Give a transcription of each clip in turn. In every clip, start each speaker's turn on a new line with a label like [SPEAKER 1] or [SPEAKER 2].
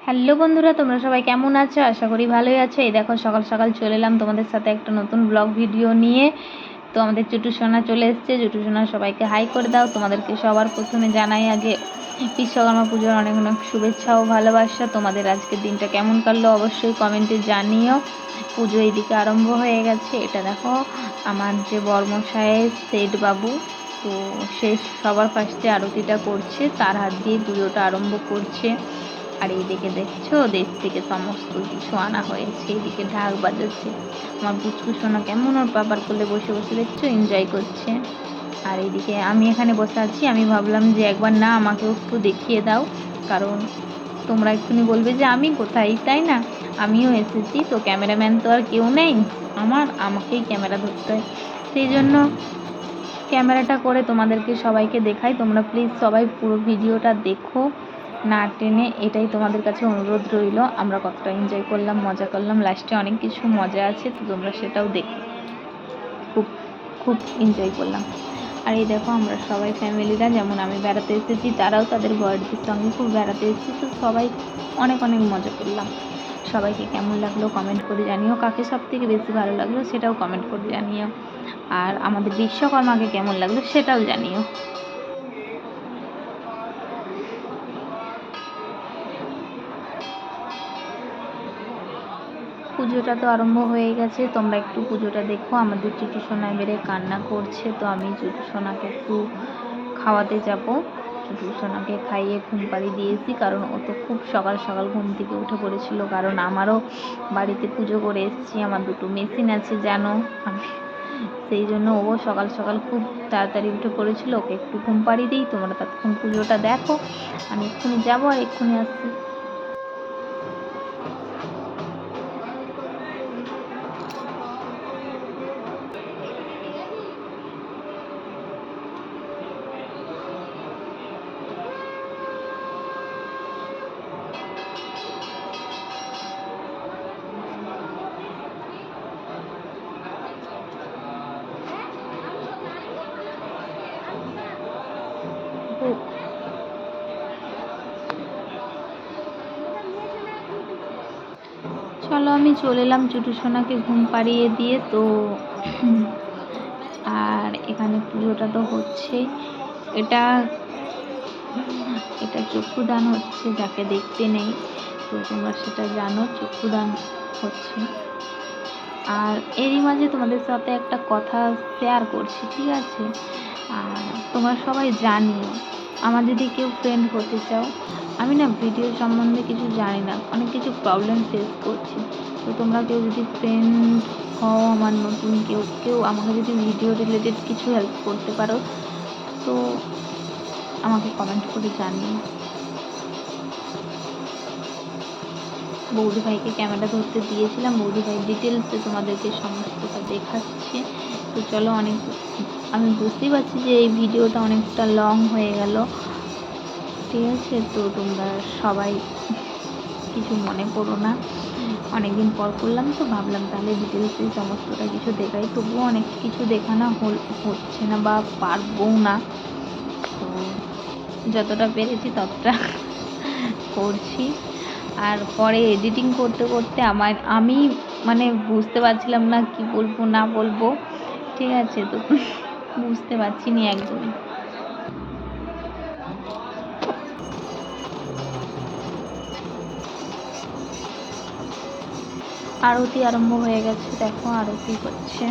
[SPEAKER 1] Hello বন্ধুরা, তোমরা সবাই কেমন আছো? আশা করি ভালোই আছো। এই দেখো সকাল সকাল চলে এলাম তোমাদের সাথে একটা নতুন ব্লগ ভিডিও নিয়ে। তো আমাদের চুটু সোনা চলে এসছে। চুটু সোনা সবাইকে হাই করে দাও। তোমাদেরকে সবার প্রথমে জানাই আগে বিশ্বকর্মা পুজোর অনেক অনেক শুভেচ্ছা ও ভালোবাসা। তোমাদের আজকের দিনটা কেমন কাটলো অবশ্যই কমেন্টে জানিও। পুজো এইদিকে আরম্ভ হয়ে গেছে। এটা দেখো আমার যে বর্মশায়ের সেট বাবু, তো সে সবার ফার্স্টে আরতিটা করছে, তার হাত দিয়ে পুজোটা আরম্ভ করছে। আর এইদিকে দেখছো দেশ থেকে সমস্ত কিছু আনা হয়েছে, এইদিকে ঢাক বাজাচ্ছে। আমার পুচকু সোনা কেমন ওর বাবার কোলে বসে বসে দেখছো এনজয় করছে। আর এইদিকে আমি এখানে বসে আছি। আমি ভাবলাম যে একবার না আমাকেও একটু দেখিয়ে দাও, কারণ তোমরা এক্ষুনি বলবে যে আমি কোথায়, তাই না? আমিও এসেছি, তো ক্যামেরাম্যান তো আর কেউ নেই, আমাকেই ক্যামেরা ধরতে হয়। সেই জন্য ক্যামেরাটা করে তোমাদেরকে সবাইকে দেখাই। তোমরা প্লিজ সবাই পুরো ভিডিওটা দেখো না টেনে, এটাই তোমাদের কাছে অনুরোধ রইল। আমরা কতটা এনজয় করলাম, মজা করলাম, লাস্টে অনেক কিছু মজা আছে, তো তোমরা সেটাও দেখো। খুব খুব এনজয় করলাম। আর এই দেখো আমরা সবাই ফ্যামিলিরা, যেমন আমি বেড়াতে এসেছি, তারাও তাদের বড়দের সঙ্গে খুব বেড়াতে এসেছি, তো সবাই অনেক অনেক মজা করলাম। সবাইকে কেমন লাগলো কমেন্ট করে জানিও। কাকে সব থেকে বেশি ভালো লাগলো সেটাও কমেন্ট করে জানিও। আর আমাদের বিশ্বকর্মাকে কেমন লাগলো সেটাও জানিও। পুজোটা তো আরম্ভ হয়ে গেছে, তোমরা একটু পুজোটা দেখো। আমাদের চুটু সোনা এবারে কান্না করছে, তো আমি চুটু সোনাকে একটু খাওয়াতে যাব। চুটু সোনাকে খাইয়ে ঘুম পাড়ি দিয়েছি, কারণ ও তো খুব সকাল সকাল ঘুম থেকে উঠে পড়েছিল। কারণ আমারও বাড়িতে পুজো করে এসেছি, আমার দুটো মেশিন আছে জানো, আমি সেই জন্য ও সকাল সকাল খুব তাড়াতাড়ি উঠে পড়েছিল। ওকে একটু ঘুম পাড়ি দিই, তোমরা ততক্ষণ পুজোটা দেখো। আমি এক্ষুনি যাবো আর এক্ষুনি আসছি। চলো আমি চলে এলাম চুটু সোনাকে ঘুম পাড়িয়ে দিয়ে। তো আর এখানে পুজোটা তো হচ্ছে, এটা এটা চক্ষুদান হচ্ছে, যাকে দেখতে নেই, তো তোমরা সেটা জানো, চক্ষুদান হচ্ছে। আর এরই মাঝে তোমাদের সাথে একটা কথা শেয়ার করছি, ঠিক আছে? আর তোমরা সবাই জানিও, আমার যদি কেউ ফ্রেন্ড হতে চাও, আমি না ভিডিও সম্বন্ধে কিছু জানি না, অনেক কিছু প্রবলেম ফেস করছি। তো তোমরা কেউ যদি ফ্রেন্ড হও, আমার নতুন কেউ আমাকে যদি ভিডিও রিলেটেড কিছু হেল্প করতে পারো, তো আমাকে কমেন্ট করে জানিও। বৌদি ভাইকে ক্যামেরা ধরতে দিয়েছিলাম, বৌদি ভাই ডিটেলসে তোমাদেরকে সমস্তটা দেখাচ্ছে। তো চলো, আমি বুঝতেই পারছি যে এই ভিডিওটা অনেকটা লং হয়ে গেল, ঠিক আছে? তো তোমরা সবাই কিছু মনে করো না, অনেকদিন পর করলাম, তো ভাবলাম তাহলে ডিটেলসে সমস্তটা কিছু দেখাই। তবুও অনেক কিছু দেখানো হচ্ছে না বা পারবও না, তো যতটা পেরেছি ততটা করছি। আর পরে এডিটিং করতে করতে আমি মানে বুঝতে পারছিলাম না কি বলবো না বলবো, ঠিক আছে? তো বুঝতে পারছি নি একদমই। আরতি আরম্ভ হয়ে গেছে, দেখো আরতি হচ্ছে।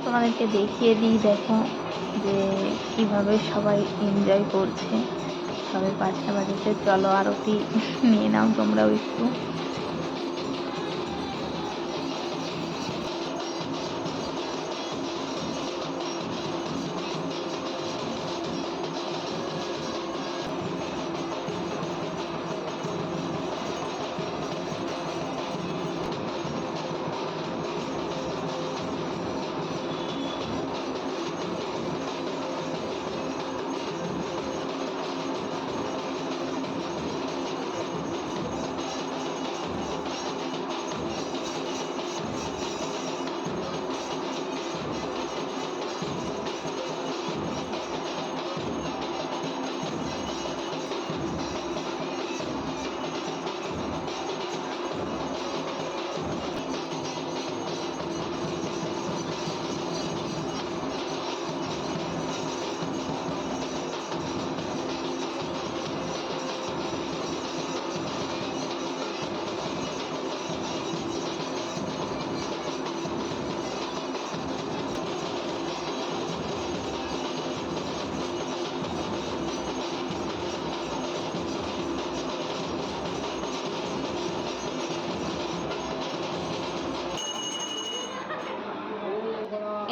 [SPEAKER 1] তোমাদেরকে দেখিয়ে দিই, দেখো যে কিভাবে সবাই এনজয় করছে। সবাই 5টা বাজেতে, চলো আরতি নিয়ে নাও তোমরাও একটু।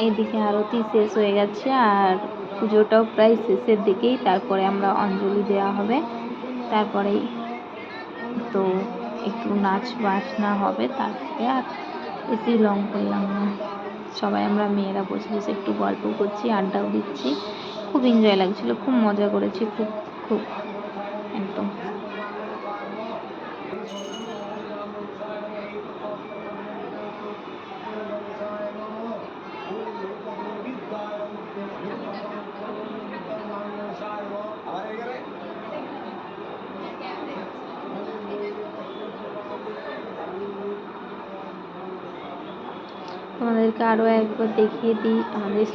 [SPEAKER 1] এইদিকে আরতি শেষ হয়ে গেছে আর পুজোটাও প্রায় শেষের দিকেই। তারপরে আমরা অঞ্জলি দেওয়া হবে, তারপরেই তো একটু নাচ বাজনা হবে, তারপরে আর বেশি লং করলাম না। সবাই আমরা মেয়েরা বসে বসে একটু গল্প করছি, আড্ডাও দিচ্ছি, খুব এনজয় লাগছিল, খুব মজা করেছি, খুব খুব একদম। তোমাদেরকে আরও একবার দেখিয়ে দিই আমাদের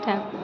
[SPEAKER 1] ঠাকুর।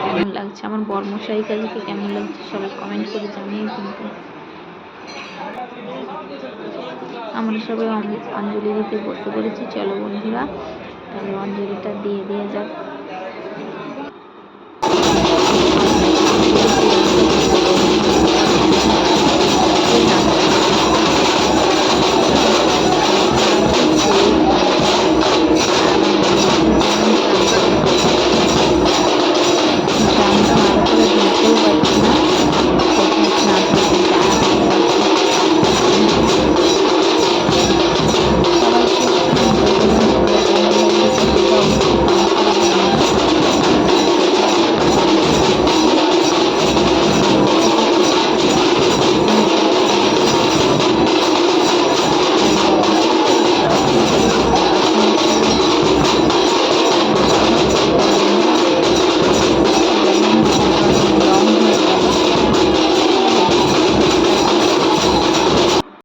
[SPEAKER 1] কেমন লাগছে আমার বর্মশাহী কাজকে, কেমন লাগছে সবাই কমেন্ট করে জানিয়ে। কিন্তু আমরা সবাই অঞ্জলি দিতে বসে পড়েছি। চলো বন্ধুরা, তাহলে অঞ্জলিটা দিয়ে যাক।